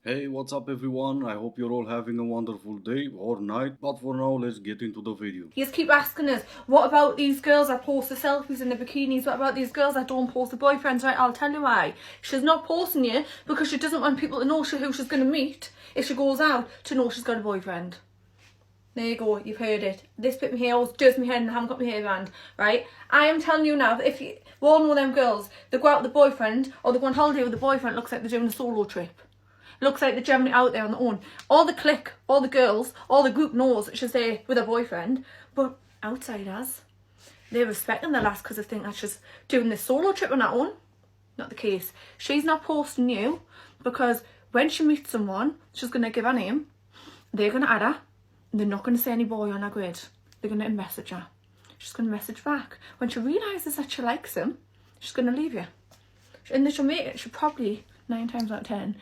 Hey, what's up everyone? I hope you're all having a wonderful day or night, but for now, let's get into the video. You just keep asking us, what about these girls that post the selfies in the bikinis? What about these girls that don't post the boyfriends? Right, I'll tell you why. She's not posting you because she doesn't want people to know who she's going to meet if she goes out to know she's got a boyfriend. There you go, you've heard it. This bit me hair always does my head and I haven't got my hair band, right? I am telling you now that if you, we all know them girls, they go out with the boyfriend or they go on holiday with the boyfriend, looks like they're doing a solo trip. Looks like they're generally out there on their own. All the clique, all the girls, all the group knows that she's there with her boyfriend, but outsiders, they're respecting the lass because they think that she's doing this solo trip on her own. Not the case. She's not posting you because when she meets someone, she's going to give her name, they're going to add her, and they're not going to say any boy on her grid. They're going to message her. She's going to message back. When she realises that she likes him, she's going to leave you. And then she'll probably, 9 times out of 10,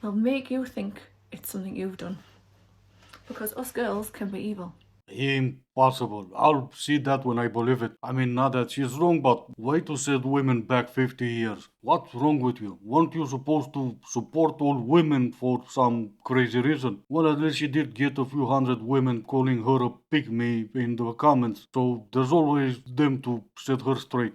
they'll make you think it's something you've done. Because us girls can be evil. Impossible. I'll see that when I believe it. I mean, not that she's wrong, but way to set women back 50 years. What's wrong with you? Weren't you supposed to support all women for some crazy reason? Well, at least she did get a few hundred women calling her a pygmy in the comments, so there's always them to set her straight.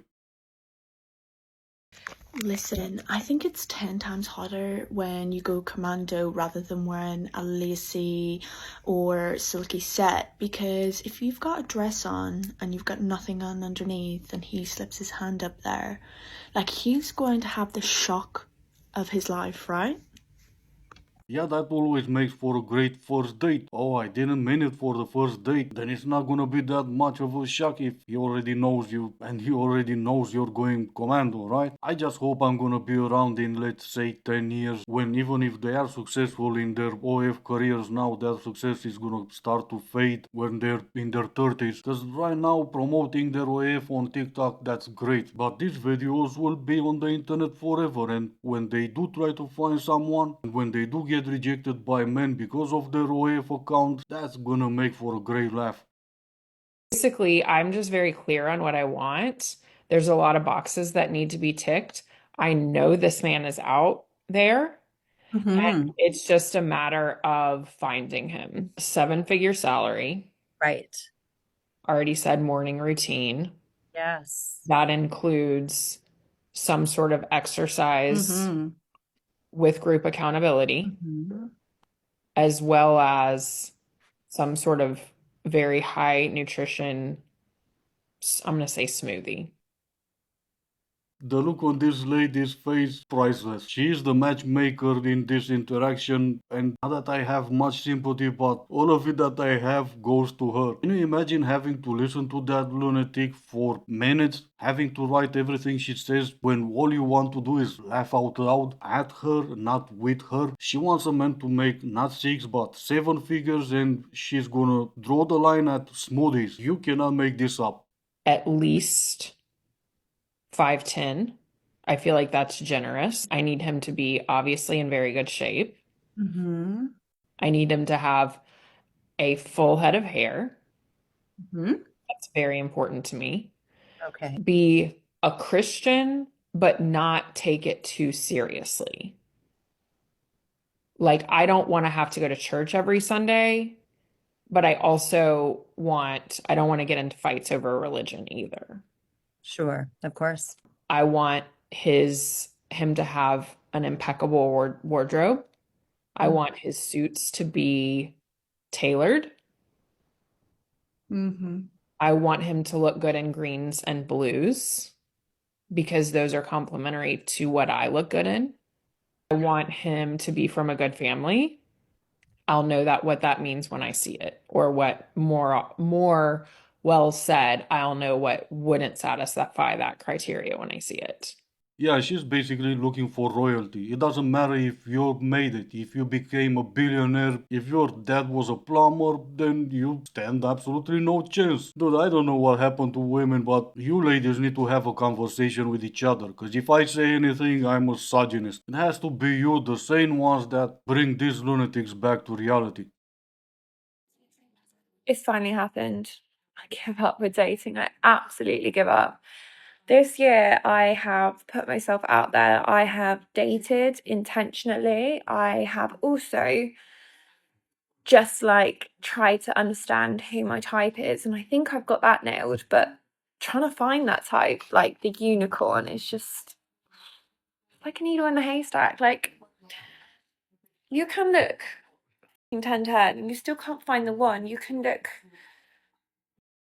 Listen, I think it's 10 times harder when you go commando rather than wearing a lacy or silky set, because if you've got a dress on and you've got nothing on underneath and he slips his hand up there, like, he's going to have the shock of his life, right? Yeah, that always makes for a great first date. Oh, I didn't mean it for the first date. Then it's not gonna be that much of a shock if he already knows you and he already knows you're going commando, right? I just hope I'm gonna be around in, let's say, 10 years when even if they are successful in their OF careers now, that success is gonna start to fade when they're in their 30s. Because right now, promoting their OF on TikTok, that's great. But these videos will be on the internet forever, and when they do try to find someone, and when they do get rejected by men because of their OF account, that's gonna make for a great laugh. Basically, I'm just very clear on what I want. There's a lot of boxes that need to be ticked. I know this man is out there, and it's just a matter of finding him. 7-figure salary, Right. already said morning routine. Yes. That includes some sort of exercise Mm-hmm. with group accountability, Mm-hmm. as well as some sort of very high nutrition, I'm going to say smoothie. The look on this lady's face, priceless. She is the matchmaker in this interaction, and not that I have much sympathy, but all of it that I have goes to her. Can you imagine having to listen to that lunatic for minutes, having to write everything she says when all you want to do is laugh out loud at her, not with her? She wants a man to make not 6 but 7 figures, and she's gonna draw the line at smoothies. You cannot make this up. At least 5'10". I feel like that's generous. I need him to be obviously in very good shape. Mm-hmm. I need him to have a full head of hair. Mm-hmm. That's very important to me. Okay. Be a Christian, but not take it too seriously. Like, I don't want to have to go to church every Sunday, but I don't want to get into fights over religion either. Sure. Of course. I want him to have an impeccable wardrobe. I want his suits to be tailored. Mm-hmm. I want him to look good in greens and blues because those are complementary to what I look good in. I want him to be from a good family. I'll know that what that means when I see it, or what more well said, I'll know what wouldn't satisfy that criteria when I see it. Yeah, she's basically looking for royalty. It doesn't matter if you made it, if you became a billionaire, if your dad was a plumber, then you stand absolutely no chance. Dude, I don't know what happened to women, but you ladies need to have a conversation with each other. Because if I say anything, I'm a misogynist. It has to be you, the same ones that bring these lunatics back to reality. It's finally happened. I give up with dating. I absolutely give up. This year, I have put myself out there. I have dated intentionally. I have also just like tried to understand who my type is. And I think I've got that nailed, but trying to find that type, like the unicorn, is just like a needle in a haystack. Like, you can look in 10 and you still can't find the one. You can look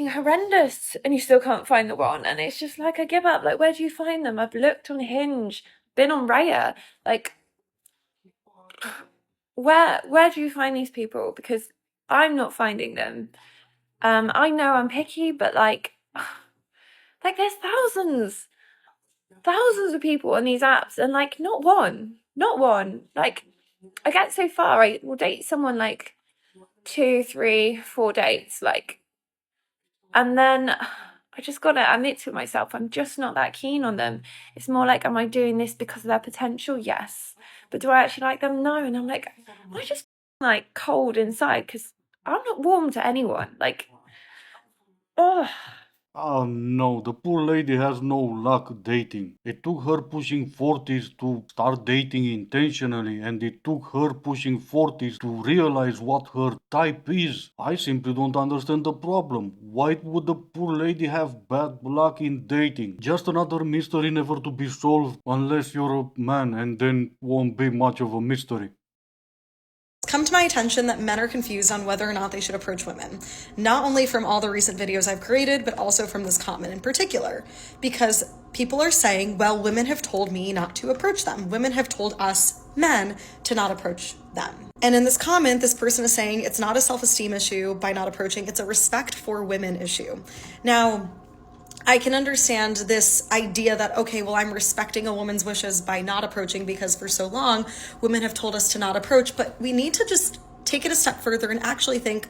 horrendous and you still can't find the one. And it's just like, I give up. Like, where do you find them? I've looked on Hinge, been on Raya. Like, where do you find these people? Because I'm not finding them. I know I'm picky, but like there's thousands of people on these apps, and like not one. Like, I get so far, I will date someone like 2, 3, 4 dates, like, and then I just gotta admit to myself, I'm just not that keen on them. It's more like, am I doing this because of their potential? Yes. But do I actually like them? No. And I'm like, am I just like cold inside? Because I'm not warm to anyone. Like, oh. Oh no, the poor lady has no luck dating. It took her pushing 40s to start dating intentionally, and it took her pushing 40s to realize what her type is. I simply don't understand the problem. Why would the poor lady have bad luck in dating? Just another mystery never to be solved unless you're a man, and then won't be much of a mystery. Come to my attention that men are confused on whether or not they should approach women, not only from all the recent videos I've created, but also from this comment in particular, because people are saying, well, women have told me not to approach them. Women have told us men to not approach them. And in this comment, this person is saying it's not a self-esteem issue by not approaching, it's a respect for women issue. Now, I can understand this idea that, okay, well, I'm respecting a woman's wishes by not approaching because for so long, women have told us to not approach, but we need to just take it a step further and actually think,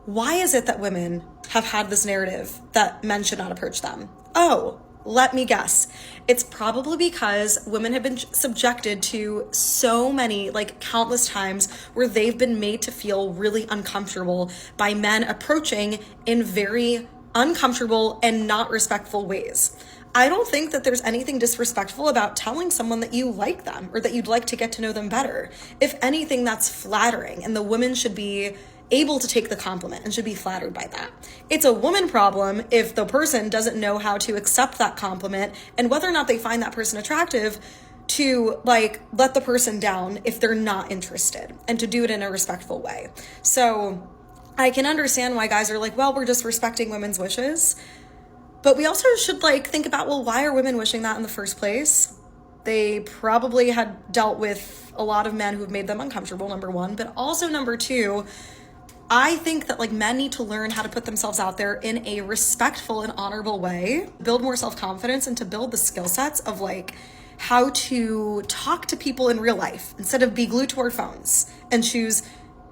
why is it that women have had this narrative that men should not approach them? Oh, let me guess. It's probably because women have been subjected to so many, like countless times, where they've been made to feel really uncomfortable by men approaching in very uncomfortable and not respectful ways. I don't think that there's anything disrespectful about telling someone that you like them or that you'd like to get to know them better. If anything, that's flattering, and the women should be able to take the compliment and should be flattered by that. It's a woman problem if the person doesn't know how to accept that compliment and whether or not they find that person attractive to like let the person down if they're not interested and to do it in a respectful way. So I can understand why guys are like, well, we're just respecting women's wishes. But we also should like think about, well, why are women wishing that in the first place? They probably had dealt with a lot of men who've made them uncomfortable, number one. But also number two, I think that like men need to learn how to put themselves out there in a respectful and honorable way, build more self-confidence, and to build the skill sets of like how to talk to people in real life instead of be glued to our phones and choose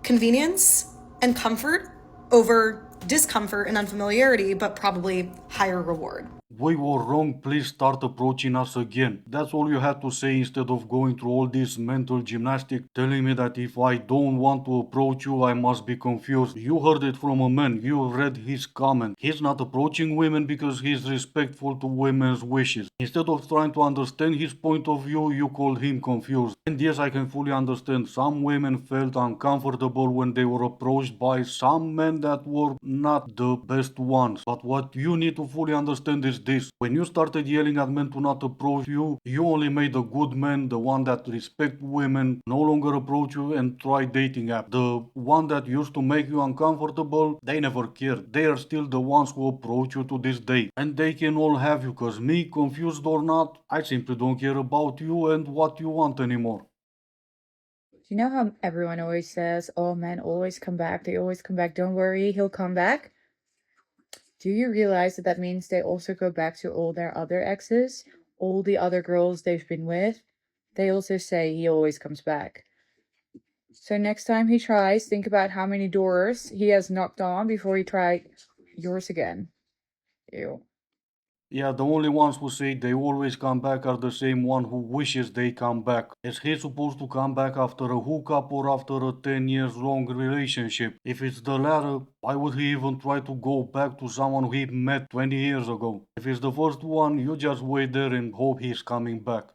convenience and comfort over discomfort and unfamiliarity, but probably higher reward. We were wrong, please start approaching us again. That's all you had to say instead of going through all this mental gymnastics, telling me that if I don't want to approach you, I must be confused. You heard it from a man, you read his comment. He's not approaching women because he's respectful to women's wishes. Instead of trying to understand his point of view, you called him confused. And yes, I can fully understand some women felt uncomfortable when they were approached by some men that were not the best ones. But what you need to fully understand is this. When you started yelling at men to not approach you, you only made a good man, the one that respect women, no longer approach you and try dating app. The one that used to make you uncomfortable, they never cared. They are still the ones who approach you to this day. And they can all have you, cause me, confused or not, I simply don't care about you and what you want anymore. You know how everyone always says, oh, men always come back. They always come back. Don't worry, he'll come back. Do you realize that that means they also go back to all their other exes, all the other girls they've been with? They also say he always comes back. So next time he tries, think about how many doors he has knocked on before he tried yours again. Ew. Yeah, the only ones who say they always come back are the same one who wishes they come back. Is he supposed to come back after a hookup or after a 10 years long relationship? If it's the latter, why would he even try to go back to someone he met 20 years ago? If it's the first one, you just wait there and hope he's coming back.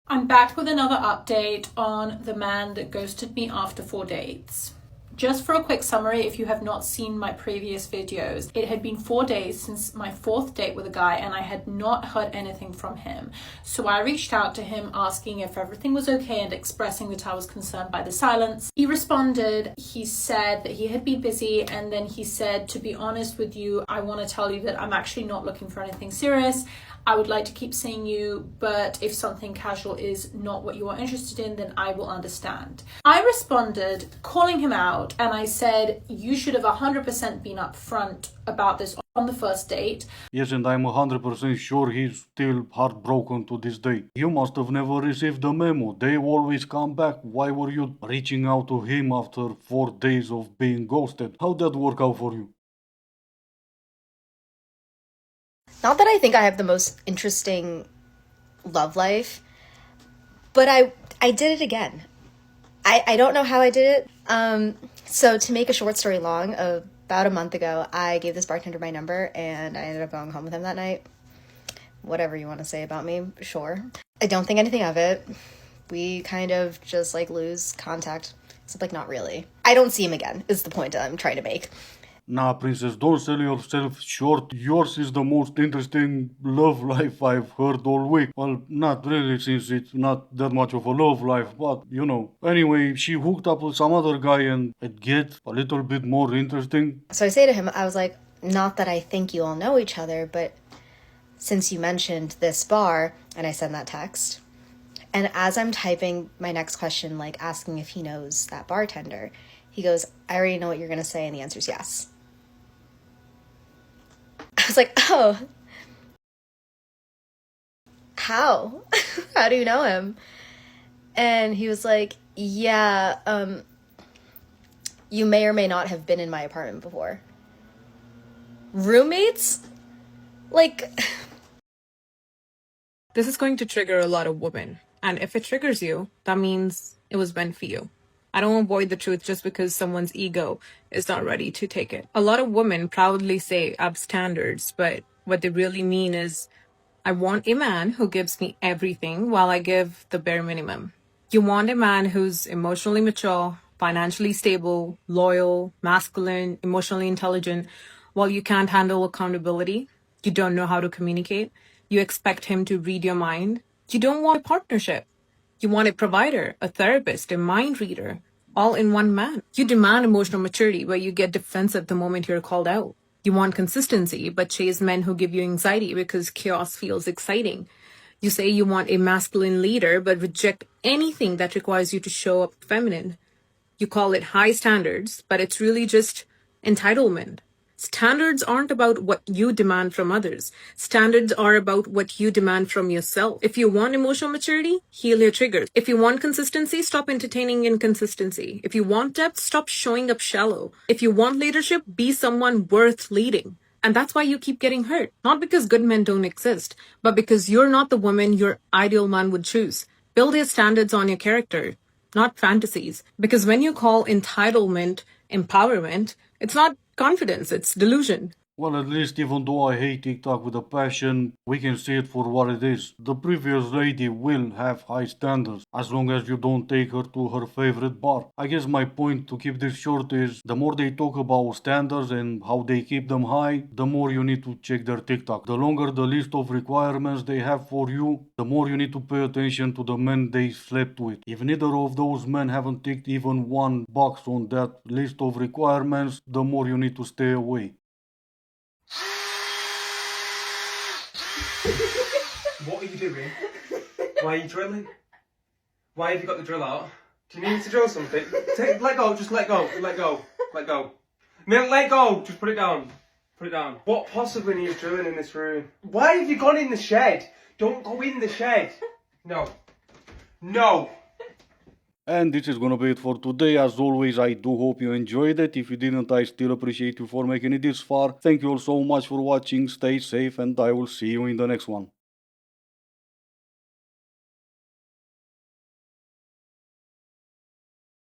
I'm back with another update on the man that ghosted me after 4 dates. Just for a quick summary, if you have not seen my previous videos, it had been 4 days since my 4th date with a guy and I had not heard anything from him. So I reached out to him asking if everything was okay and expressing that I was concerned by the silence. He responded, he said that he had been busy, and then he said, to be honest with you, I want to tell you that I'm actually not looking for anything serious. I would like to keep seeing you, but if something casual is not what you are interested in, then I will understand. I responded, calling him out, and I said, you should have 100% been upfront about this on the first date. Yes, and I'm 100% sure he's still heartbroken to this day. You must have never received the memo. They always come back. Why were you reaching out to him after 4 days of being ghosted? How'd that work out for you? Not that I think I have the most interesting love life, but I did it again. I don't know how I did it. So to make a short story long, about a month ago, I gave this bartender my number and I ended up going home with him that night. Whatever you want to say about me, sure. I don't think anything of it. We kind of just like lose contact. Except like not really. I don't see him again, is the point I'm trying to make. Nah, princess, don't sell yourself short. Yours is the most interesting love life I've heard all week. Well, not really, since it's not that much of a love life, but you know. Anyway, she hooked up with some other guy and it gets a little bit more interesting. So I say to him, I was like, not that I think you all know each other, but since you mentioned this bar, and I send that text. And as I'm typing my next question, like asking if he knows that bartender, he goes, I already know what you're going to say, and the answer is yes. I was like, oh, how? How do you know him? And he was like, yeah, you may or may not have been in my apartment before. Roommates? Like... This is going to trigger a lot of women. And if it triggers you, that means it was meant for you. I don't avoid the truth just because someone's ego is not ready to take it. A lot of women proudly say I have standards, but what they really mean is I want a man who gives me everything while I give the bare minimum. You want a man who's emotionally mature, financially stable, loyal, masculine, emotionally intelligent, while you can't handle accountability. You don't know how to communicate. You expect him to read your mind. You don't want a partnership. You want a provider, a therapist, a mind reader, all in one man. You demand emotional maturity where you get defensive the moment you're called out. You want consistency, but chase men who give you anxiety because chaos feels exciting. You say you want a masculine leader, but reject anything that requires you to show up feminine. You call it high standards, but it's really just entitlement. Standards aren't about what you demand from others. Standards are about what you demand from yourself. If you want emotional maturity, heal your triggers. If you want consistency, stop entertaining inconsistency. If you want depth, stop showing up shallow. If you want leadership, be someone worth leading. And that's why you keep getting hurt. Not because good men don't exist, but because you're not the woman your ideal man would choose. Build your standards on your character, not fantasies. Because when you call entitlement empowerment, it's not confidence, it's delusion. Well, at least even though I hate TikTok with a passion, we can see it for what it is. The previous lady will have high standards, as long as you don't take her to her favorite bar. I guess my point to keep this short is, the more they talk about standards and how they keep them high, the more you need to check their TikTok. The longer the list of requirements they have for you, the more you need to pay attention to the men they slept with. If neither of those men haven't ticked even one box on that list of requirements, the more you need to stay away. What are you doing? Why are you drilling? Why have you got the drill out? Do you need me to drill something? Let go, just let go, let go, let go. No, let go, just put it down. Put it down. What possibly needs drilling in this room? Why have you gone in the shed? Don't go in the shed. No. No. And this is gonna be it for today. As always, I do hope you enjoyed it. If you didn't, I still appreciate you for making it this far. Thank you all so much for watching. Stay safe, and I will see you in the next one.